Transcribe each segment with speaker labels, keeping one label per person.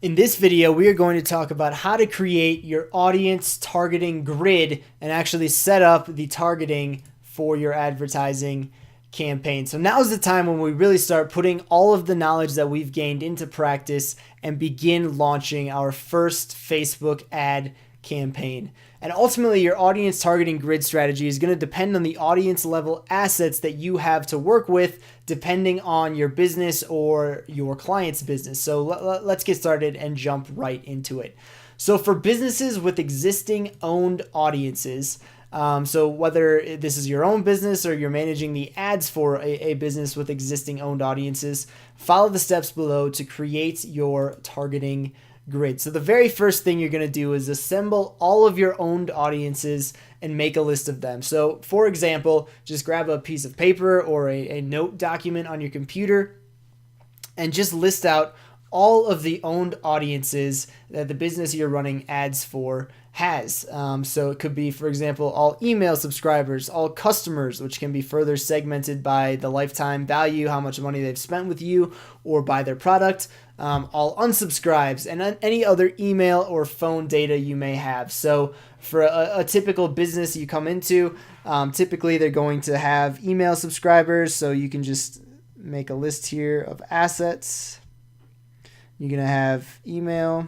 Speaker 1: In this video, we are going to talk about how to create your audience targeting grid and actually set up the targeting for your advertising campaign. So now is the time when we really start putting all of the knowledge that we've gained into practice and begin launching our first Facebook ad campaign. And ultimately, your audience targeting grid strategy is going to depend on the audience level assets that you have to work with, depending on your business or your client's business. So let's get started and jump right into it. So for businesses with existing owned audiences, so whether this is your own business or you're managing the ads for a business with existing owned audiences, follow the steps below to create your targeting grid. So the very first thing you're going to do is assemble all of your owned audiences and make a list of them. So for example, just grab a piece of paper or a note document on your computer and just list out all of the owned audiences that the business you're running ads for has. So it could be, for example, all email subscribers, all customers, which can be further segmented by the lifetime value, how much money they've spent with you or by their product, all unsubscribes, and any other email or phone data you may have. So for a typical business you come into, typically they're going to have email subscribers. So you can just make a list here of assets. You're going to have email.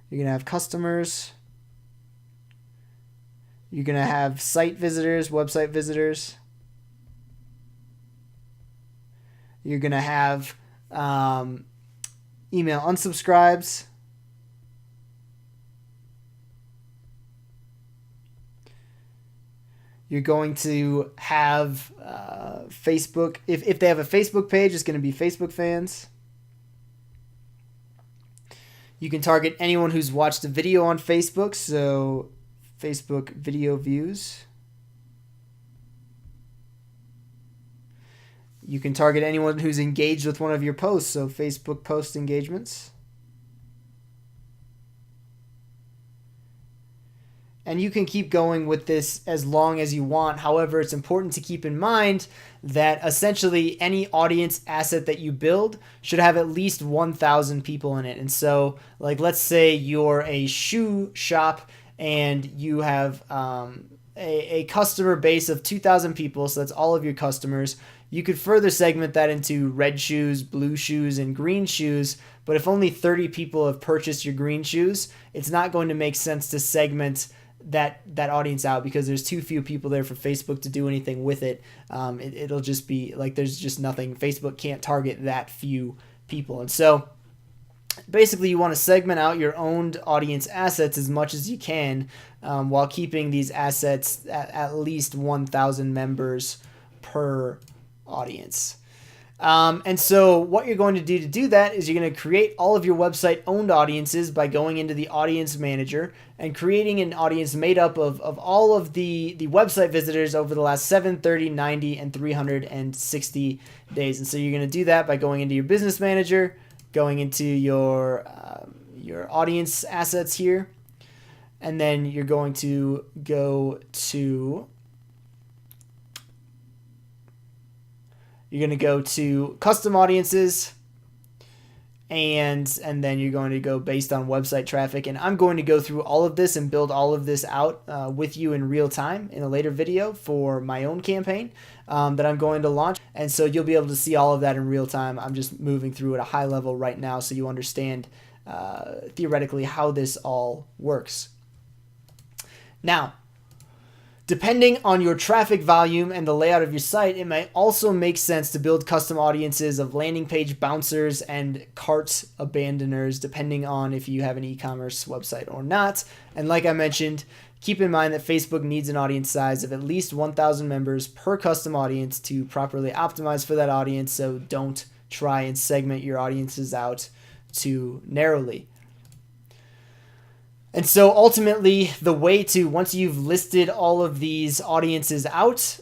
Speaker 1: You're going to have customers. You're going to have site visitors, website visitors. You're going to have email unsubscribes. You're going to have Facebook. If they have a Facebook page, it's going to be Facebook fans. You can target anyone who's watched a video on Facebook, so Facebook video views. You can target anyone who's engaged with one of your posts, so Facebook post engagements. And you can keep going with this as long as you want. However, it's important to keep in mind that essentially any audience asset that you build should have at least 1,000 people in it. And so, like, let's say you're a shoe shop and you have a customer base of 2,000 people, so that's all of your customers. You could further segment that into red shoes, blue shoes, and green shoes. But if only 30 people have purchased your green shoes, it's not going to make sense to segment that audience out because there's too few people there for Facebook to do anything with it. It'll just be like there's just nothing. Facebook can't target that few people. And so basically you want to segment out your owned audience assets as much as you can while keeping these assets at least 1,000 members per audience. And so what you're going to do that is you're going to create all of your website owned audiences by going into the audience manager and creating an audience made up of all of the website visitors over the last 7, 30, 90, and 360 days. And so you're going to do that by going into your business manager, going into your audience assets here, and then you're going to go to custom audiences, and then you're going to go based on website traffic. And I'm going to go through all of this and build all of this out with you in real time in a later video for my own campaign that I'm going to launch. And so you'll be able to see all of that in real time. I'm just moving through at a high level right now so you understand theoretically how this all works. Now, depending on your traffic volume and the layout of your site, it might also make sense to build custom audiences of landing page bouncers and cart abandoners, depending on if you have an e-commerce website or not. And like I mentioned, keep in mind that Facebook needs an audience size of at least 1,000 members per custom audience to properly optimize for that audience, so don't try and segment your audiences out too narrowly. And so ultimately, the way to, once you've listed all of these audiences out,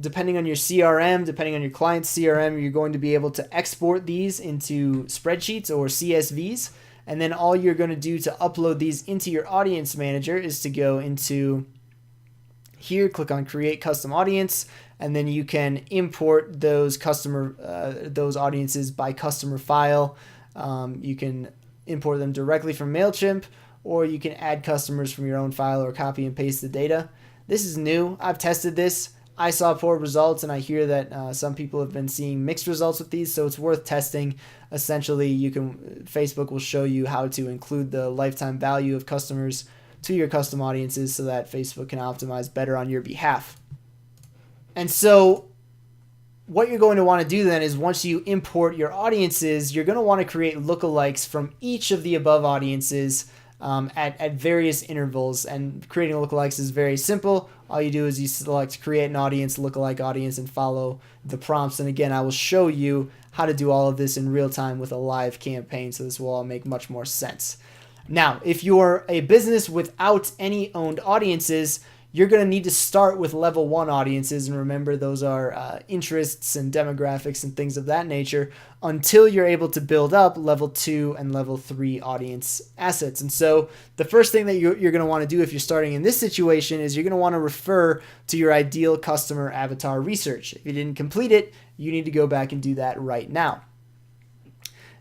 Speaker 1: depending on your CRM, depending on your client's CRM, you're going to be able to export these into spreadsheets or CSVs. And then all you're going to do to upload these into your audience manager is to go into here, click on Create Custom Audience, and then you can import those audiences by customer file. You can import them directly from MailChimp, or you can add customers from your own file or copy and paste the data. This is new. I've tested this. I saw poor results, and I hear that some people have been seeing mixed results with these, so it's worth testing. Essentially, Facebook will show you how to include the lifetime value of customers to your custom audiences so that Facebook can optimize better on your behalf. And so what you're going to want to do then is, once you import your audiences, you're going to want to create lookalikes from each of the above audiences at various intervals. And creating lookalikes is very simple. All you do is you select create an audience, lookalike audience, and follow the prompts. And again, I will show you how to do all of this in real time with a live campaign, so this will all make much more sense. Now, if you're a business without any owned audiences, you're going to need to start with level 1 audiences, and remember, those are interests and demographics and things of that nature, until you're able to build up level 2 and level 3 audience assets. And so the first thing that you're going to want to do if you're starting in this situation is you're going to want to refer to your ideal customer avatar research. If you didn't complete it, you need to go back and do that right now.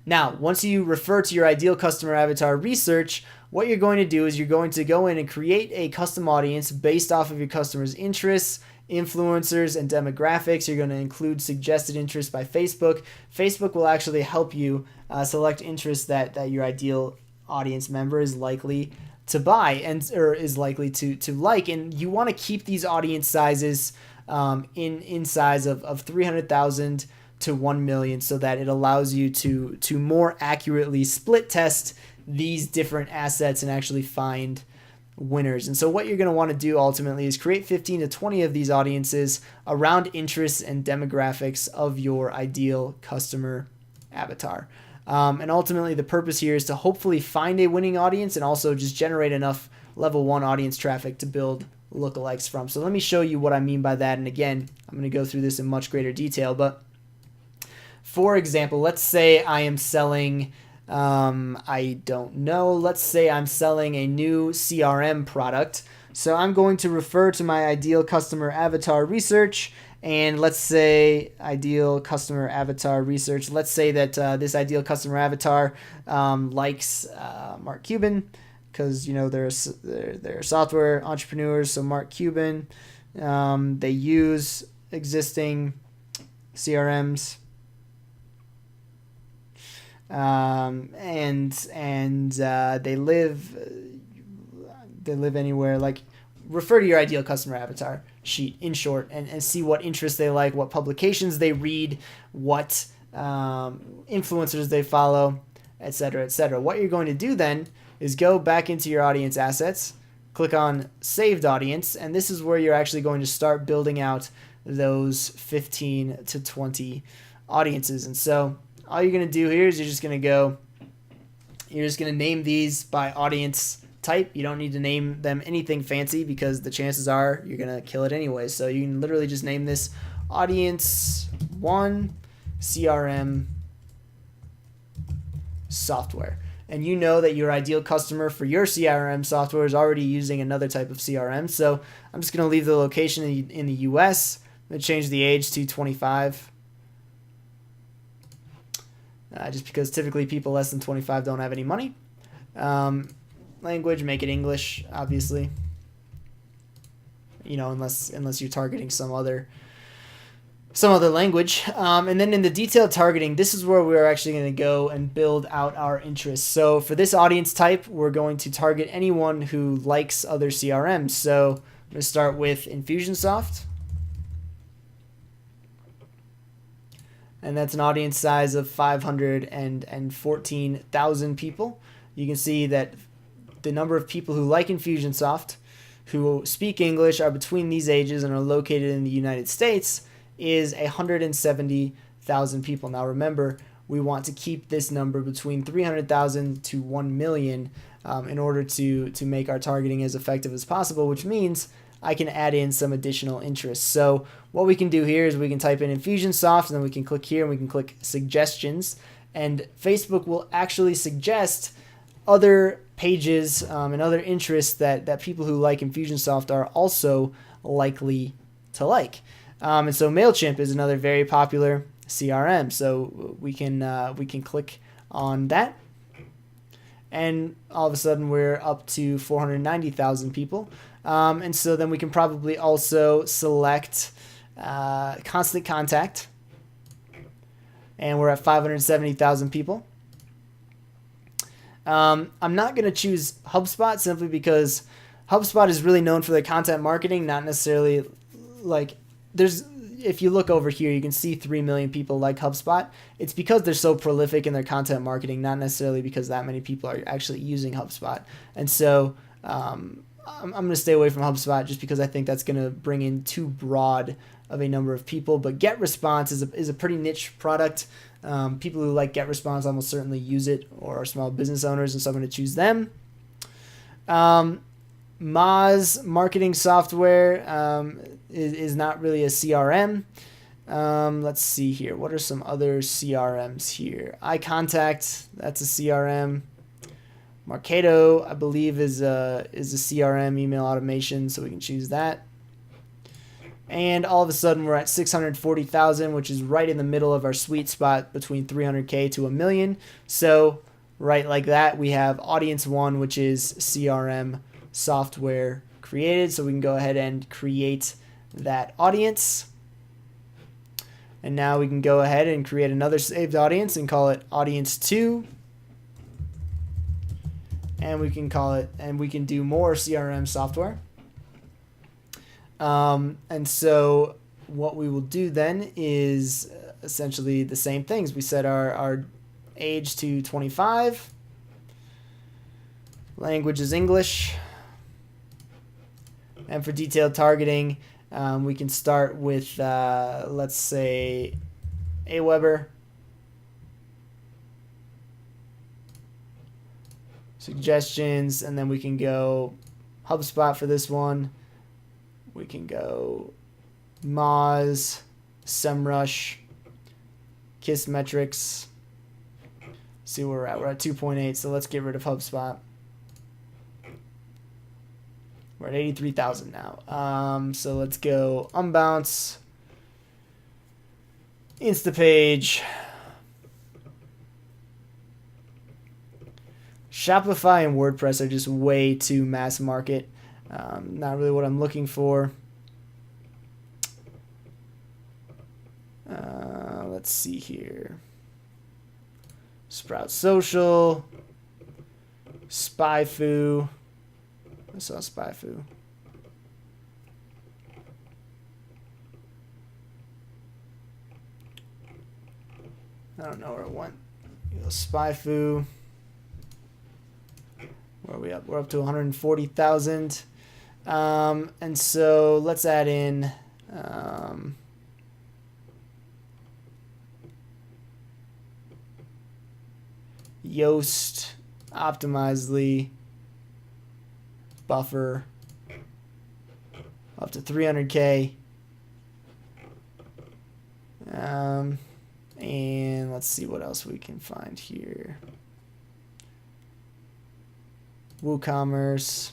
Speaker 1: Now, once you refer to your ideal customer avatar research, what you're going to do is you're going to go in and create a custom audience based off of your customers' interests, influencers, and demographics. You're going to include suggested interests by Facebook. Facebook will actually help you select interests that your ideal audience member is likely to buy or is likely to like. And you want to keep these audience sizes in size of 300,000 to 1 million, so that it allows you to more accurately split test these different assets and actually find winners. And so what you're going to want to do ultimately is create 15 to 20 of these audiences around interests and demographics of your ideal customer avatar. And ultimately the purpose here is to hopefully find a winning audience and also just generate enough level 1 audience traffic to build lookalikes from. So let me show you what I mean by that. And again, I'm going to go through this in much greater detail, but for example, let's say I am selling I don't know. Let's say I'm selling a new CRM product. So I'm going to refer to my ideal customer avatar research, and let's say ideal customer avatar research. Let's say that this ideal customer avatar likes Mark Cuban, because they're software entrepreneurs. So Mark Cuban, they use existing CRMs. And they live anywhere. Like, refer to your ideal customer avatar sheet in short, and see what interests they like, what publications they read, what influencers they follow, etc., etc. What you're going to do then is go back into your audience assets, click on saved audience, and this is where you're actually going to start building out those 15 to 20 audiences. And so all you're going to do here is you're just going to name these by audience type. You don't need to name them anything fancy, because the chances are you're going to kill it anyway. So you can literally just name this audience 1 CRM software. And you know that your ideal customer for your CRM software is already using another type of CRM. So I'm just going to leave the location in the US. I'm going to change the age to 25. Just because typically people less than 25 don't have any money. Language, make it English, obviously. Unless you're targeting some other language. And then in the detailed targeting, this is where we're actually going to go and build out our interests. So for this audience type, we're going to target anyone who likes other CRMs. So I'm going to start with Infusionsoft. And that's an audience size of 514,000 people. You can see that the number of people who like Infusionsoft, who speak English, are between these ages and are located in the United States, is 170,000 people. Now remember, we want to keep this number between 300,000 to 1 million in order to make our targeting as effective as possible, which means I can add in some additional interests. So what we can do here is we can type in Infusionsoft, and then we can click here and we can click suggestions, and Facebook will actually suggest other pages and other interests that people who like Infusionsoft are also likely to like. And so MailChimp is another very popular CRM. So we can click on that. And all of a sudden we're up to 490,000 people. And so then we can probably also select constant contact. And we're at 570,000 people. I'm not going to choose HubSpot simply because HubSpot is really known for their content marketing, not necessarily like if you look over here, you can see 3 million people like HubSpot. It's because they're so prolific in their content marketing, not necessarily because that many people are actually using HubSpot. And so I'm going to stay away from HubSpot just because I think that's going to bring in too broad of a number of people. But GetResponse is a pretty niche product. People who like GetResponse almost certainly use it or are small business owners, and so I'm going to choose them. Moz marketing software is not really a CRM. Let's see here. What are some other CRMs here? iContact, that's a CRM. Marketo, I believe, is a CRM, email automation, so we can choose that. And all of a sudden we're at 640,000, which is right in the middle of our sweet spot between 300K to $1 million. So right like that, we have audience one, which is CRM software created. So we can go ahead and create that audience. And now we can go ahead and create another saved audience and call it audience 2. And we can call it, and we can do more CRM software. And so what we will do then is essentially the same things. We set our age to 25. Language is English. And for detailed targeting, we can start with, let's say, Aweber. Suggestions, and then we can go HubSpot for this one. We can go Moz, SEMrush, Kissmetrics. See where we're at. We're at 2.8, so let's get rid of HubSpot. We're at 83,000 now. So let's go Unbounce, Instapage, Shopify and WordPress are just way too mass market. Not really what I'm looking for. Let's see here. Sprout Social, SpyFu. I saw SpyFu. I don't know where it went. SpyFu. Where are we up? We're up to 140,000. And so let's add in Yoast, Optimizely, Buffer, up to 300K. And let's see what else we can find here. WooCommerce.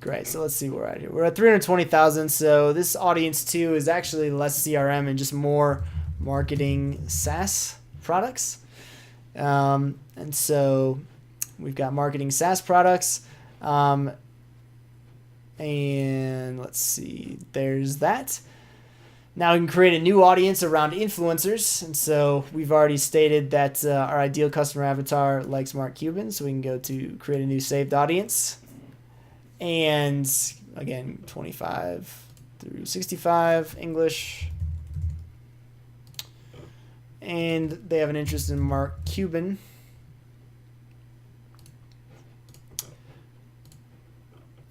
Speaker 1: Great, so let's see where we're at here. We're at 320,000, so this audience 2 is actually less CRM and just more marketing SaaS products. And so we've got marketing SaaS products. And let's see, there's that. Now we can create a new audience around influencers. And so we've already stated that our ideal customer avatar likes Mark Cuban. So we can go to create a new saved audience. And again, 25 through 65, English. And they have an interest in Mark Cuban.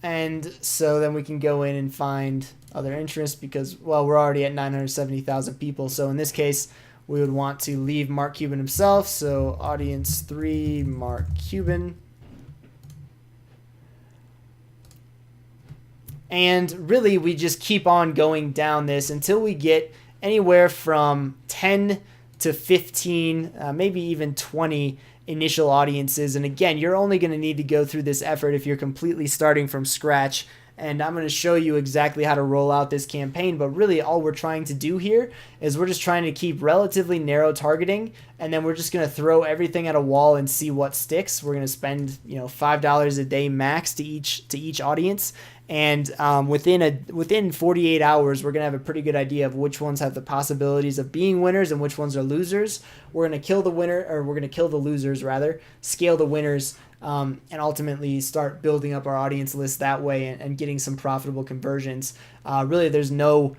Speaker 1: And so then we can go in and find other interests because, well, we're already at 970,000 people. So in this case, we would want to leave Mark Cuban himself. So audience 3, Mark Cuban. And really, we just keep on going down this until we get anywhere from 10 to 15, maybe even 20 initial audiences. And again, you're only going to need to go through this effort if you're completely starting from scratch and I'm going to show you exactly how to roll out this campaign. But really all we're trying to do here is we're just trying to keep relatively narrow targeting, and then we're just going to throw everything at a wall and see what sticks. We're going to spend $5 a day max to each audience, and within 48 hours we're going to have a pretty good idea of which ones have the possibilities of being winners and which ones are losers. We're going to kill the losers rather, scale the winners, and ultimately start building up our audience list that way and getting some profitable conversions. Really, there's no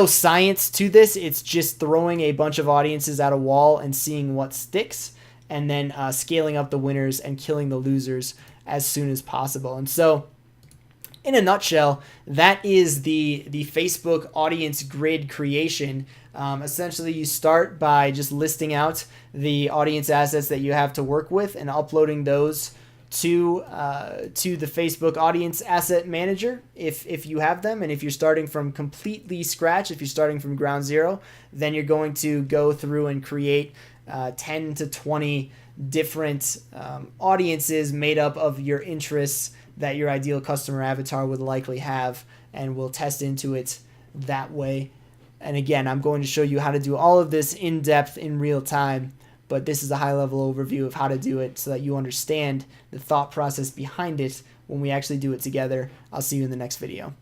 Speaker 1: science to this. It's just throwing a bunch of audiences at a wall and seeing what sticks, and then scaling up the winners and killing the losers as soon as possible. And so, in a nutshell, that is the Facebook audience grid creation. Essentially, you start by just listing out the audience assets that you have to work with and uploading those to the Facebook Audience Asset Manager if you have them. And if you're starting from completely scratch, if you're starting from ground zero, then you're going to go through and create 10 to 20 different audiences made up of your interests that your ideal customer avatar would likely have, and we'll test into it that way. And again, I'm going to show you how to do all of this in depth in real time, but this is a high level overview of how to do it so that you understand the thought process behind it when we actually do it together. I'll see you in the next video.